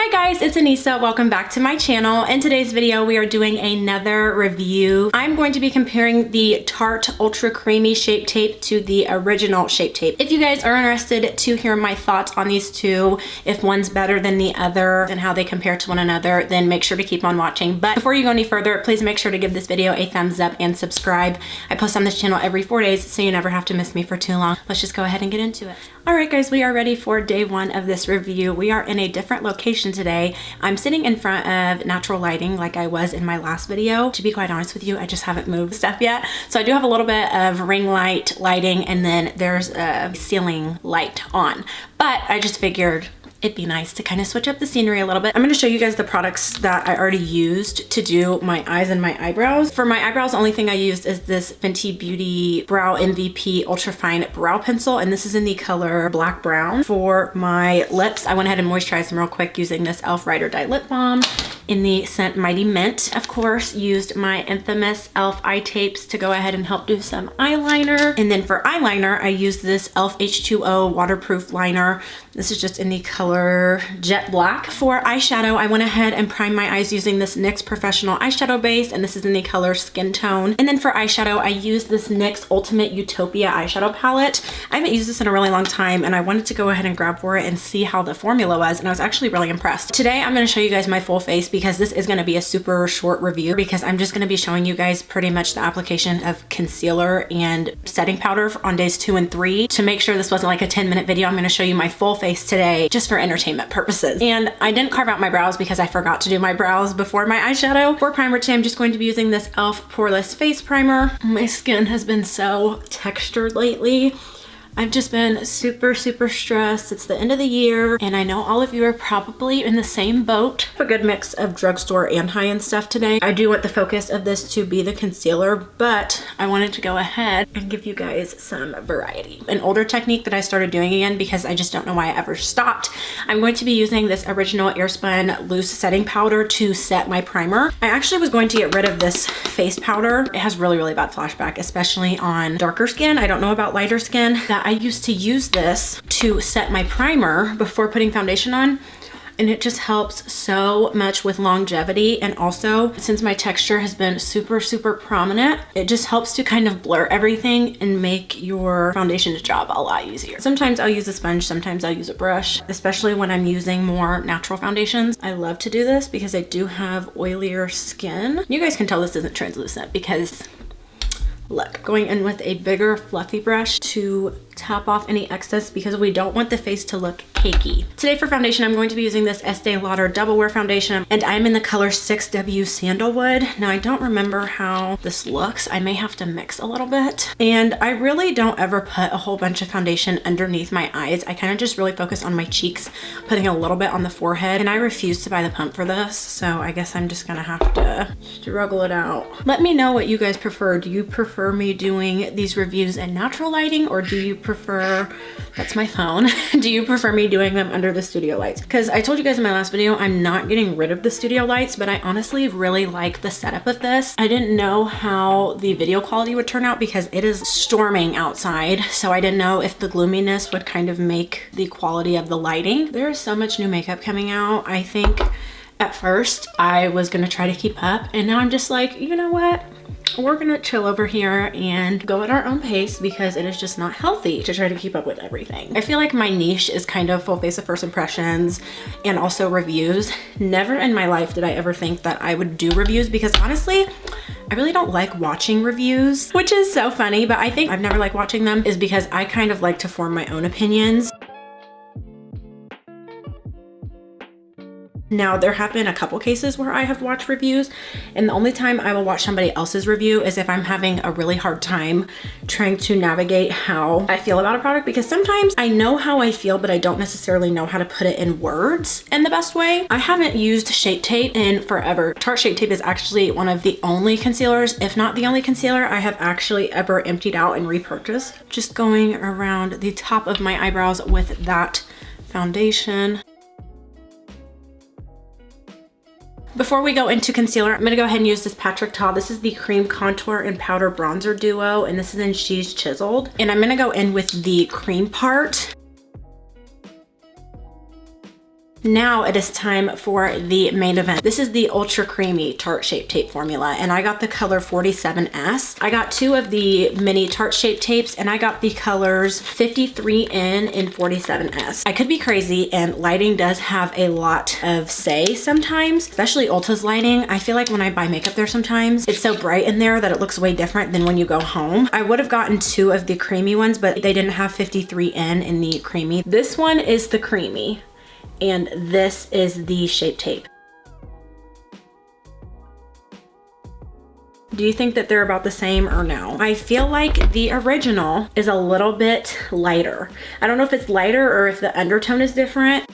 Hi guys, it's Anissa. Welcome back to my channel. In today's video, we are doing another review. I'm going to be comparing the Tarte Ultra Creamy Shape Tape to the original Shape Tape. If you guys are interested to hear my thoughts on these two, if one's better than the other and how they compare to one another, then make sure to keep on watching. But before you go any further, please make sure to give this video a thumbs up and subscribe. I post on this channel every 4 days, so you never have to miss me for too long. Let's just go ahead and get into it. All right guys, we are ready for day one of this review. We are in a different location today. I'm sitting in front of natural lighting like I was in my last video. To be quite honest with you, I just haven't moved stuff yet. So I do have a little bit of ring light lighting, and then there's a ceiling light on. But I just figured it'd be nice to kind of switch up the scenery a little bit. I'm going to show you guys the products that I already used to do my eyes and my eyebrows. For my eyebrows, the only thing I used is this Fenty Beauty Brow MVP Ultra Fine Brow Pencil, and this is in the color Black Brown. For my lips, I went ahead and moisturized them real quick using this e.l.f. Ride or Die Lip Balm in the scent Mighty Mint. Of course, used my infamous e.l.f. eye tapes to go ahead and help do some eyeliner. And then for eyeliner, I used this e.l.f. H2O waterproof liner. This is just in the color Jet Black. For eyeshadow, I went ahead and primed my eyes using this NYX Professional Eyeshadow Base, and this is in the color Skin Tone. And then for eyeshadow, I used this NYX Ultimate Utopia eyeshadow palette. I haven't used this in a really long time, and I wanted to go ahead and grab for it and see how the formula was, and I was actually really impressed. Today, I'm gonna show you guys my full face because this is gonna be a super short review because I'm just gonna be showing you guys pretty much the application of concealer and setting powder on days 2 and 3. To make sure this wasn't like a 10-minute video, I'm gonna show you my full face today just for entertainment purposes. And I didn't carve out my brows because I forgot to do my brows before my eyeshadow. For primer today, I'm just going to be using this e.l.f. Poreless Face Primer. My skin has been so textured lately. I've just been super stressed. It's the end of the year, and I know all of you are probably in the same boat. A good mix of drugstore and high-end stuff today. I do want the focus of this to be the concealer, but I wanted to go ahead and give you guys some variety. An older technique that I started doing again because I just don't know why I ever stopped. I'm going to be using this original AIRSPUN loose setting powder to set my primer. I actually was going to get rid of this face powder. It has really bad flashback, especially on darker skin. I don't know about lighter skin. That I used to use this to set my primer before putting foundation on, and it just helps so much with longevity. And also, since my texture has been super prominent, it just helps to kind of blur everything and make your foundation job a lot easier. Sometimes I'll use a sponge, sometimes I'll use a brush, especially when I'm using more natural foundations. I love to do this because I do have oilier skin. You guys can tell this isn't translucent because look, going in with a bigger fluffy brush to tap off any excess because we don't want the face to look cakey. Today for foundation, I'm going to be using this ESTÉE Lauder Double Wear Foundation, and I'm in the color 6W Sandalwood. Now, I don't remember how this looks. I may have to mix a little bit. And I really don't ever put a whole bunch of foundation underneath my eyes. I kind of just really focus on my cheeks, putting a little bit on the forehead, and I refuse to buy the pump for this, so I guess I'm just gonna have to struggle it out. Let me know what you guys prefer. Do you prefer me doing these reviews in natural lighting, or do you prefer, that's my phone, do you prefer me doing them under the studio lights? Because I told you guys in my last video, I'm not getting rid of the studio lights, but I honestly really like the setup of this. I didn't know how the video quality would turn out because it is storming outside, so I didn't know if the gloominess would kind of make the quality of the lighting. There is so much new makeup coming out. I think at first I was gonna try to keep up, and now I'm just like, you know what? We're gonna chill over here and go at our own pace because it is just not healthy to try to keep up with everything. I feel like my niche is kind of full face of first impressions and also reviews. Never in my life did I ever think that I would do reviews because honestly, I really don't like watching reviews, which is so funny, but I think I've never liked watching them is because I kind of like to form my own opinions. Now, there have been a couple cases where I have watched reviews, and the only time I will watch somebody else's review is if I'm having a really hard time trying to navigate how I feel about a product, because sometimes I know how I feel, but I don't necessarily know how to put it in words in the best way. I haven't used Shape Tape in forever. Tarte Shape Tape is actually one of the only concealers, if not the only concealer, I have actually ever emptied out and repurchased. Just going around the top of my eyebrows with that foundation. Before we go into concealer, I'm gonna go ahead and use this Patrick Ta. This is the Cream Contour and Powder Bronzer Duo, and this is in She's Chiseled. And I'm gonna go in with the cream part. Now it is time for the main event. This is the Ultra Creamy Tarte Shape Tape formula, and I got the color 47S. I got 2 of the mini Tarte Shape Tapes, and I got the colors 53N and 47S. I could be crazy, and lighting does have a lot of say sometimes, especially Ulta's lighting. I feel like when I buy makeup there sometimes, it's so bright in there that it looks way different than when you go home. I would have gotten 2 of the creamy ones, but they didn't have 53N in the creamy. This one is the creamy, and this is the Shape Tape. Do you think that they're about the same or no? I feel like the original is a little bit lighter. I don't know if it's lighter or if the undertone is different.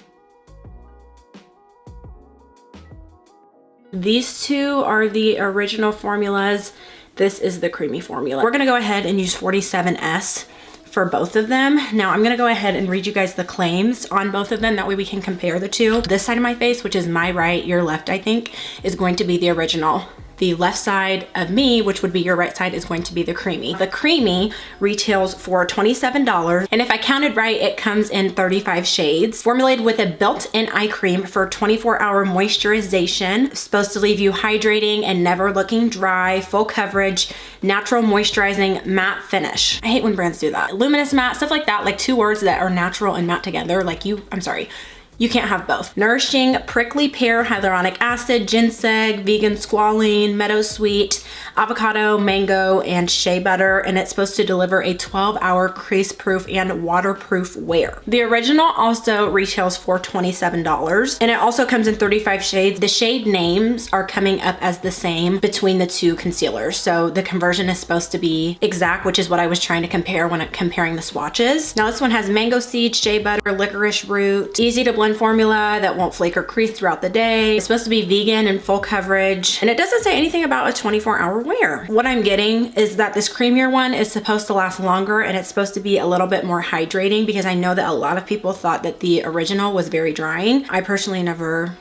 These 2 are the original formulas. This is the creamy formula. We're gonna go ahead and use 47S for both of them. Now I'm gonna go ahead and read you guys the claims on both of them. That way we can compare the 2. This side of my face, which is my right, your left, I think, is going to be the original. The left side of me, which would be your right side, is going to be the creamy. The creamy retails for $27, and if I counted right, it comes in 35 shades. Formulated with a built-in eye cream for 24-hour moisturization, supposed to leave you hydrating and never looking dry, full coverage, natural moisturizing matte finish. I hate when brands do that. Luminous matte, stuff like that, like 2 words that are natural and matte together. Like you can't have both. Nourishing prickly pear, hyaluronic acid, ginseng, vegan squalene, meadowsweet, avocado, mango, and shea butter, and it's supposed to deliver a 12-hour crease-proof and waterproof wear. The original also retails for $27, and it also comes in 35 shades. The shade names are coming up as the same between the 2 concealers, so the conversion is supposed to be exact, which is what I was trying to compare when comparing the swatches. Now this one has mango seed, shea butter, licorice root, easy to blend formula that won't flake or crease throughout the day. It's supposed to be vegan and full coverage, and it doesn't say anything about a 24-hour wear. What I'm getting is that this creamier one is supposed to last longer, and it's supposed to be a little bit more hydrating, because I know that a lot of people thought that the original was very drying. I personally never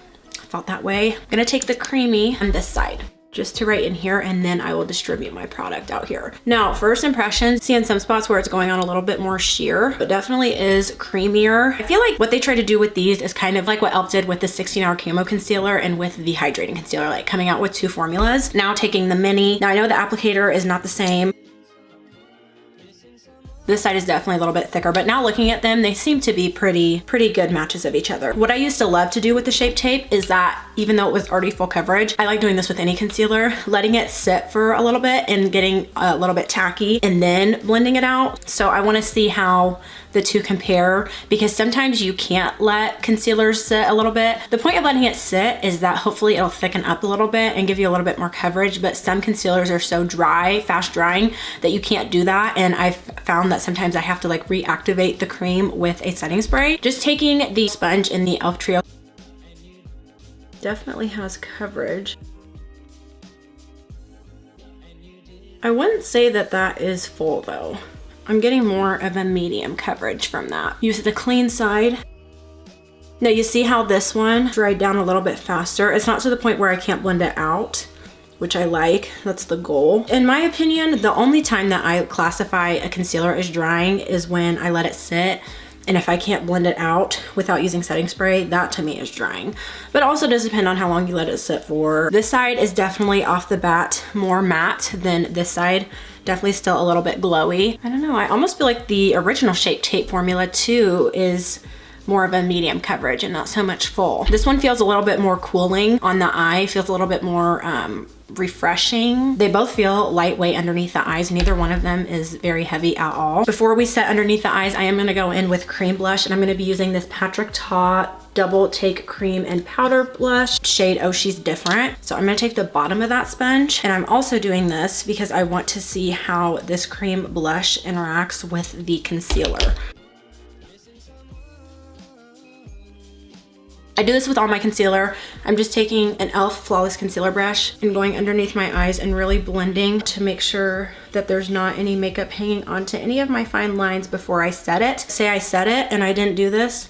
felt that way. I'm gonna take the creamy on this side, just to right in here, and then I will distribute my product out here. Now, first impressions, see in some spots where it's going on a little bit more sheer, but definitely is creamier. I feel like what they try to do with these is kind of like what e.l.f. did with the 16-hour camo concealer and with the hydrating concealer, like coming out with 2 formulas. Now taking the mini. Now I know the applicator is not the same. This side is definitely a little bit thicker, but now looking at them, they seem to be pretty good matches of each other. What I used to love to do with the Shape Tape is that even though it was already full coverage, I like doing this with any concealer, letting it sit for a little bit and getting a little bit tacky and then blending it out. So I wanna see how the 2 compare, because sometimes you can't let concealers sit a little bit. The point of letting it sit is that hopefully it'll thicken up a little bit and give you a little bit more coverage, but some concealers are so dry, fast drying, that you can't do that, and I've found that sometimes I have to like reactivate the cream with a setting spray. Just taking the sponge in the e.l.f. trio, definitely has coverage. I wouldn't say that that is full though. I'm getting more of a medium coverage from that. Use the clean side. Now you see how this one dried down a little bit faster. It's not to the point where I can't blend it out, which I like. That's the goal. In my opinion, the only time that I classify a concealer as drying is when I let it sit, and if I can't blend it out without using setting spray, that to me is drying. But also does depend on how long you let it sit for. This side is definitely off the bat more matte than this side. Definitely still a little bit glowy. I don't know, I almost feel like the original Shape Tape formula too is more of a medium coverage and not so much full. This one feels a little bit more cooling on the eye, feels a little bit more refreshing. They both feel lightweight underneath the eyes. Neither one of them is very heavy at all. Before we set underneath the eyes, I am gonna go in with cream blush, and I'm gonna be using this Patrick Ta Double Take Cream and Powder Blush, shade Oh She's Different. So I'm gonna take the bottom of that sponge, and I'm also doing this because I want to see how this cream blush interacts with the concealer. I do this with all my concealer. I'm just taking an e.l.f. Flawless Concealer brush and going underneath my eyes and really blending to make sure that there's not any makeup hanging onto any of my fine lines before I set it. Say I set it and I didn't do this,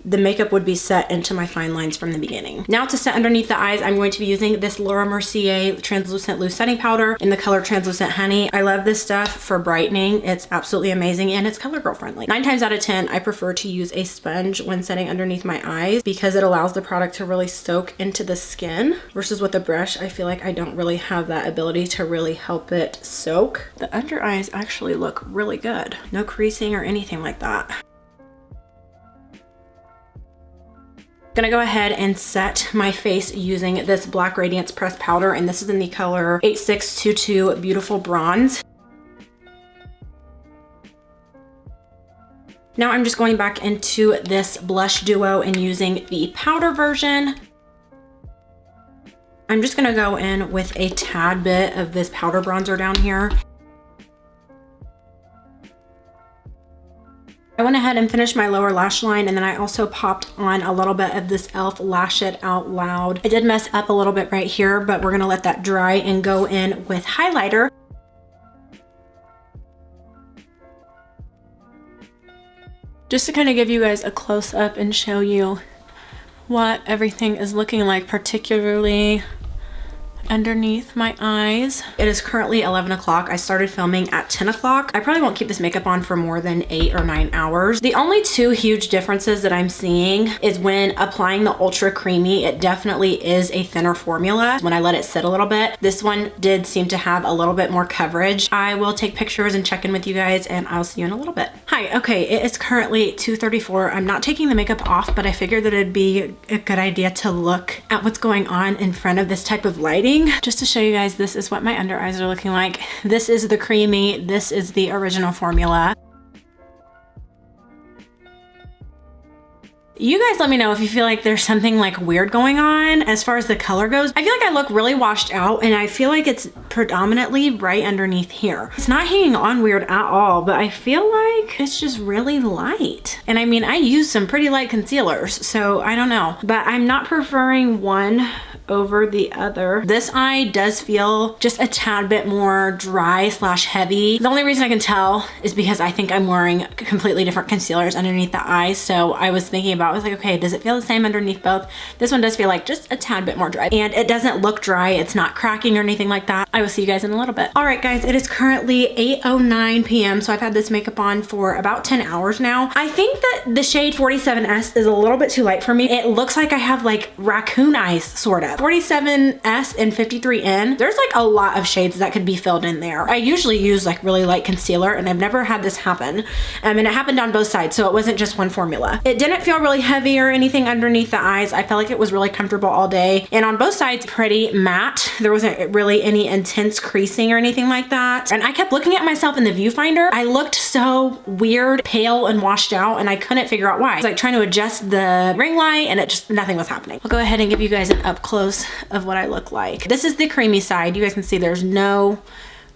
the makeup would be set into my fine lines from the beginning. Now to set underneath the eyes, I'm going to be using this Laura Mercier Translucent Loose Setting Powder in the color Translucent Honey. I love this stuff for brightening. It's absolutely amazing and it's color girl friendly. 9 times out of 10, I prefer to use a sponge when setting underneath my eyes because it allows the product to really soak into the skin versus with a brush. I feel like I don't really have that ability to really help it soak. The under eyes actually look really good. No creasing or anything like that. Gonna go ahead and set my face using this Black Radiance Pressed Powder, and this is in the color 8622 Beautiful Bronze. Now I'm just going back into this blush duo and using the powder version. I'm just gonna go in with a tad bit of this powder bronzer down here. I went ahead and finished my lower lash line, and then I also popped on a little bit of this e.l.f. Lash It Out Loud. I did mess up a little bit right here, but we're gonna let that dry and go in with highlighter. Just to kind of give you guys a close-up and show you what everything is looking like, particularly underneath my eyes. It is currently 11 o'clock. I started filming at 10 o'clock. I probably won't keep this makeup on for more than 8 or 9 hours. The only 2 huge differences that I'm seeing is when applying the Ultra Creamy, it definitely is a thinner formula. When I let it sit a little bit, this one did seem to have a little bit more coverage. I will take pictures and check in with you guys, and I'll see you in a little bit. Hi, okay, it is currently 2:34. I'm not taking the makeup off, but I figured that it'd be a good idea to look at what's going on in front of this type of lighting. Just to show you guys, this is what my under eyes are looking like. This is the creamy, this is the original formula. You guys let me know if you feel like there's something like weird going on as far as the color goes. I feel like I look really washed out, and I feel like it's predominantly right underneath here. It's not hanging on weird at all, but I feel like it's just really light. And I mean, I use some pretty light concealers, so I don't know. But I'm not preferring one over the other. This eye does feel just a tad bit more dry slash heavy. The only reason I can tell is because I think I'm wearing completely different concealers underneath the eyes. So I was thinking about, I was like, okay, does it feel the same underneath both? This one does feel like just a tad bit more dry, and it doesn't look dry. It's not cracking or anything like that. I will see you guys in a little bit. All right, guys, it is currently 8:09 p.m. So I've had this makeup on for about 10 hours now. I think that the shade 47S is a little bit too light for me. It looks like I have like raccoon eyes, sort of. 47S and 53N, there's like a lot of shades that could be filled in there. I usually use like really light concealer, and I've never had this happen. And it happened on both sides, so it wasn't just one formula. It didn't feel really heavy or anything underneath the eyes. I felt like it was really comfortable all day. And on both sides, pretty matte. There wasn't really any intense creasing or anything like that. And I kept looking at myself in the viewfinder. I looked so weird, pale, and washed out, and I couldn't figure out why. I was like trying to adjust the ring light, and it just, nothing was happening. I'll go ahead and give you guys an up close of what I look like. This is the creamy side. You guys can see there's no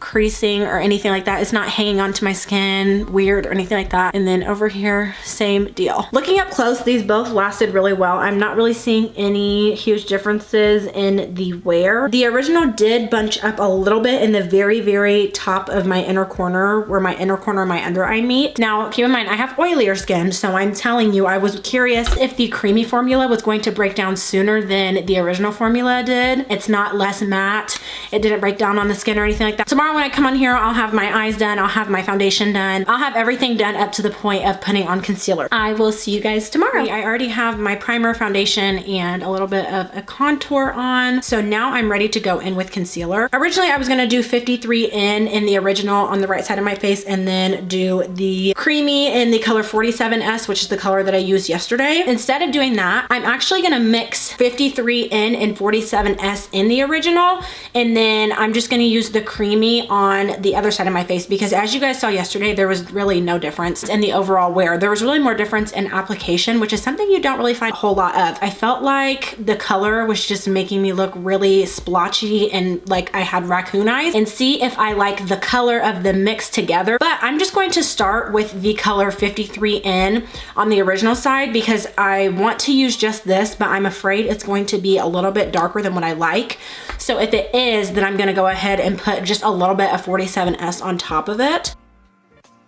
creasing or anything like that. It's not hanging onto my skin weird or anything like that. And then over here, same deal. Looking up close, these both lasted really well. I'm not really seeing any huge differences in the wear. The original did bunch up a little bit in the very, very top of my inner corner, where my inner corner and my under eye meet. Now, keep in mind, I have oilier skin, so I'm telling you, I was curious if the creamy formula was going to break down sooner than the original formula did. It's not less matte. It didn't break down on the skin or anything like that. Tomorrow when I come on here, I'll have my eyes done, I'll have my foundation done, I'll have everything done up to the point of putting on concealer. I will see you guys tomorrow. I already have my primer, foundation, and a little bit of a contour on, so now I'm ready to go in with concealer. Originally, I was gonna do 53N in the original on the right side of my face, and then do the creamy in the color 47S, which is the color that I used yesterday. Instead of doing that, I'm actually gonna mix 53N and 47S in the original, and then I'm just gonna use the creamy on the other side of my face, because as you guys saw yesterday, there was really no difference in the overall wear. There was really more difference in application, which is something you don't really find a whole lot of. I felt like the color was just making me look really splotchy and like I had raccoon eyes, and see if I like the color of the mix together. But I'm just going to start with the color 53N on the original side, because I want to use just this, but I'm afraid it's going to be a little bit darker than what I like. So if it is, then I'm gonna go ahead and put just a little bit of 47S on top of it.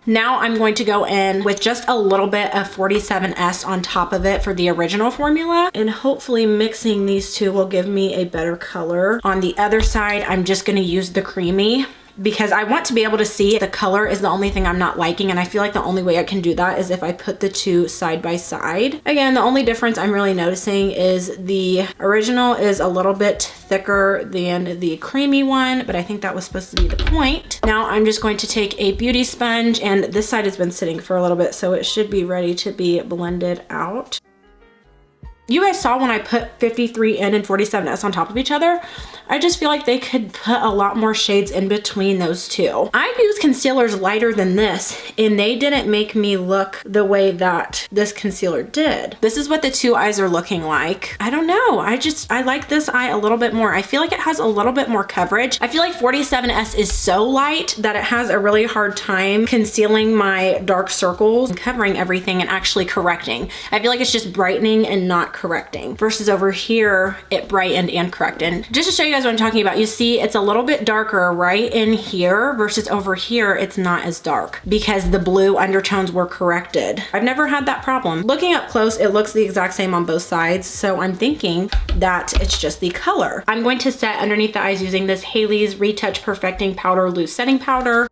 Now I'm going to go in with just a little bit of 47S on top of it for the original formula, and hopefully mixing these two will give me a better color. On the other side, I'm just gonna use the creamy because I want to be able to see the color is the only thing I'm not liking, and I feel like the only way I can do that is if I put the two side by side. Again, the only difference I'm really noticing is the original is a little bit thicker than the creamy one, but I think that was supposed to be the point. Now I'm just going to take a beauty sponge, and this side has been sitting for a little bit, so it should be ready to be blended out. You guys saw when I put 53N and 47S on top of each other, I just feel like they could put a lot more shades in between those two. I've used concealers lighter than this, and they didn't make me look the way that this concealer did. This is what the two eyes are looking like. I don't know, I like this eye a little bit more. I feel like it has a little bit more coverage. I feel like 47S is so light that it has a really hard time concealing my dark circles and covering everything and actually correcting. I feel like it's just brightening and not correcting, versus over here it brightened and corrected. Just to show you guys what I'm talking about, you see it's a little bit darker right in here versus over here it's not as dark because the blue undertones were corrected. I've never had that problem. Looking up close, it looks the exact same on both sides, so I'm thinking that it's just the color. I'm going to set underneath the eyes using this Haley's Retouch Perfecting Powder Loose Setting Powder.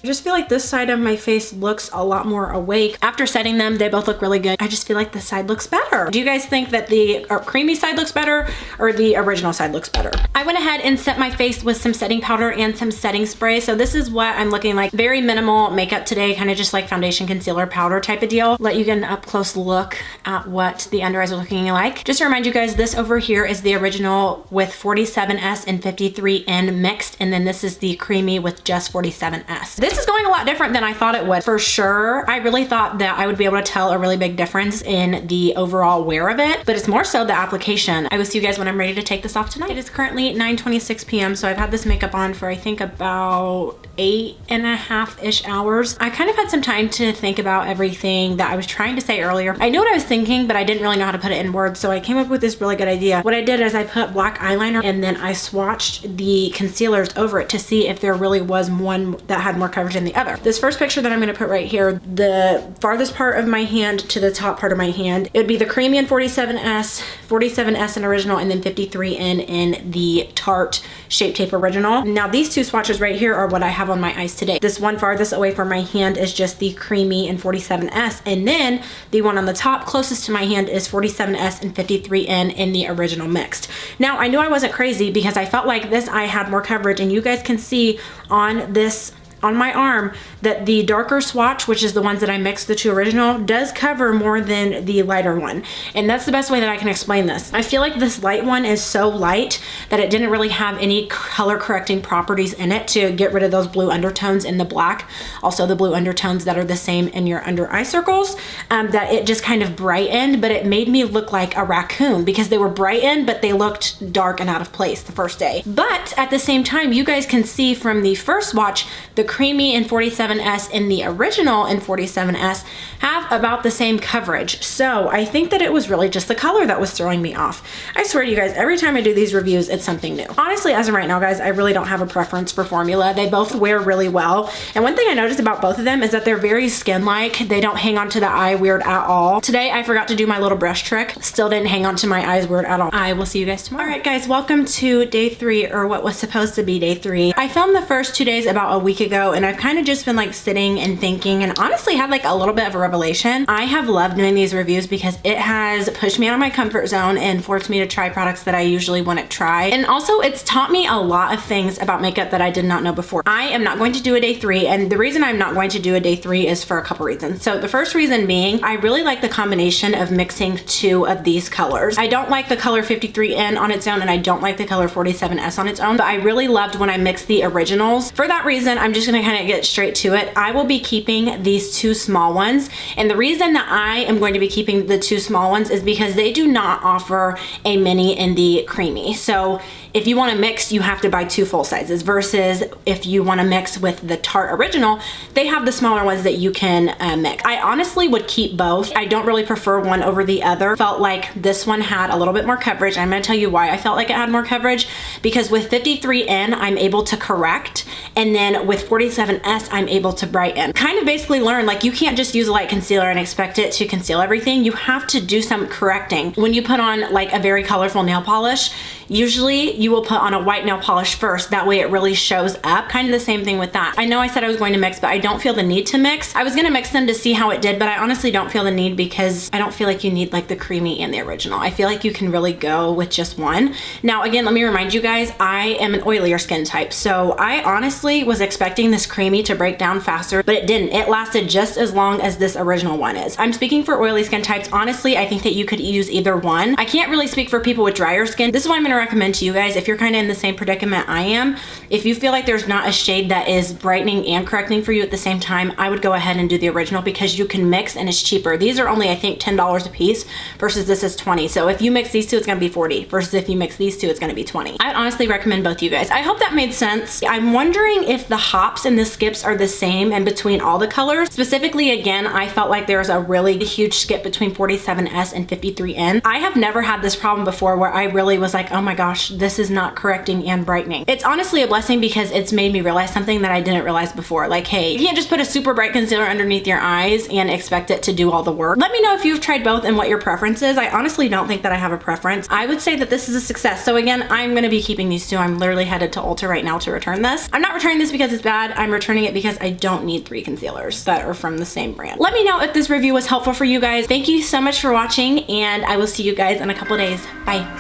I just feel like this side of my face looks a lot more awake. After setting them, they both look really good. I just feel like this side looks better. Do you guys think that the creamy side looks better or the original side looks better? I went ahead and set my face with some setting powder and some setting spray. So this is what I'm looking like. Very minimal makeup today, kind of just like foundation, concealer, powder type of deal. Let you get an up close look at what the under eyes are looking like. Just to remind you guys, this over here is the original with 47S and 53N mixed, and then this is the creamy with just 47S. This is going a lot different than I thought it would. For sure, I really thought that I would be able to tell a really big difference in the overall wear of it, but it's more so the application. I will see you guys when I'm ready to take this off tonight. It is currently 9:26 p.m. so I've had this makeup on for I think about 8.5-ish hours. I kind of had some time to think about everything that I was trying to say earlier. I knew what I was thinking, but I didn't really know how to put it in words, so I came up with this really good idea. What I did is I put black eyeliner and then I swatched the concealers over it to see if there really was one that had more coverage than the other. This first picture that I'm going to put right here, the farthest part of my hand to the top part of my hand, it would be the creamy in 47S, 47S in original, and then 53N in the Tarte Shape Tape Original. Now these two swatches right here are what I have on my eyes today. This one farthest away from my hand is just the creamy in 47S, and then the one on the top closest to my hand is 47S and 53N in the original mixed. Now I knew I wasn't crazy because I felt like this eye had more coverage, and you guys can see on this on my arm that the darker swatch, which is the ones that I mixed the two original, does cover more than the lighter one. And that's the best way that I can explain this. I feel like this light one is so light that it didn't really have any color correcting properties in it to get rid of those blue undertones in the black. Also the blue undertones that are the same in your under eye circles, that it just kind of brightened, but it made me look like a raccoon because they were brightened, but they looked dark and out of place the first day. But at the same time, you guys can see from the first swatch, the creamy in 47S and the original in 47S have about the same coverage. So I think that it was really just the color that was throwing me off. I swear to you guys, every time I do these reviews, it's something new. Honestly, as of right now, guys, I really don't have a preference for formula. They both wear really well. And one thing I noticed about both of them is that they're very skin-like. They don't hang onto the eye weird at all. Today, I forgot to do my little brush trick. Still didn't hang onto my eyes weird at all. I will see you guys tomorrow. All right, guys, welcome to day 3, or what was supposed to be day 3. I filmed the first 2 days about a week ago, and I've kind of just been like sitting and thinking, and honestly had like a little bit of a revelation. I have loved doing these reviews because it has pushed me out of my comfort zone and forced me to try products that I usually wouldn't try. And also it's taught me a lot of things about makeup that I did not know before. I am not going to do a day 3, and the reason I'm not going to do a day 3 is for a couple reasons. So the first reason being, I really like the combination of mixing 2 of these colors. I don't like the color 53N on its own, and I don't like the color 47S on its own, but I really loved when I mixed the originals. For that reason, I'm just gonna kind of get straight to it. I will be keeping these two small ones. And the reason that I am going to be keeping the two small ones is because they do not offer a mini in the creamy. So if you want to mix, you have to buy two full sizes, versus if you want to mix with the Tarte Original, they have the smaller ones that you can mix. I honestly would keep both. I don't really prefer one over the other. Felt like this one had a little bit more coverage. I'm going to tell you why I felt like it had more coverage, because with 53N, I'm able to correct, and then with 47S, I'm able to brighten. Kind of basically learn, like, you can't just use a light concealer and expect it to conceal everything. You have to do some correcting. When you put on like a very colorful nail polish, usually you will put on a white nail polish first. That way it really shows up. Kind of the same thing with that. I know I said I was going to mix, but I don't feel the need to mix. I was gonna mix them to see how it did, but I honestly don't feel the need, because I don't feel like you need like the creamy and the original. I feel like you can really go with just one. Now, again, let me remind you guys, I am an oilier skin type. So I honestly was expecting this creamy to break down faster, but it didn't. It lasted just as long as this original one is. I'm speaking for oily skin types. Honestly, I think that you could use either one. I can't really speak for people with drier skin. This is why I'm gonna recommend to you guys, if you're kind of in the same predicament I am, if you feel like there's not a shade that is brightening and correcting for you at the same time, I would go ahead and do the original, because you can mix and it's cheaper. These are only, I think, $10 a piece versus this is 20. So if you mix these two, it's gonna be 40, versus if you mix these two, it's gonna be 20. I would honestly recommend both you guys. I hope that made sense. I'm wondering if the hops and the skips are the same in between all the colors. Specifically, again, I felt like there's a really huge skip between 47S and 53N. I have never had this problem before where I really was like, oh my gosh, this is not correcting and brightening. It's honestly a blessing, because it's made me realize something that I didn't realize before. Like, hey, you can't just put a super bright concealer underneath your eyes and expect it to do all the work. Let me know if you've tried both and what your preference is. I honestly don't think that I have a preference. I would say that this is a success. So again, I'm gonna be keeping these two. I'm literally headed to Ulta right now to return this. I'm not returning this because it's bad. I'm returning it because I don't need 3 concealers that are from the same brand. Let me know if this review was helpful for you guys. Thank you so much for watching, and I will see you guys in a couple days. Bye.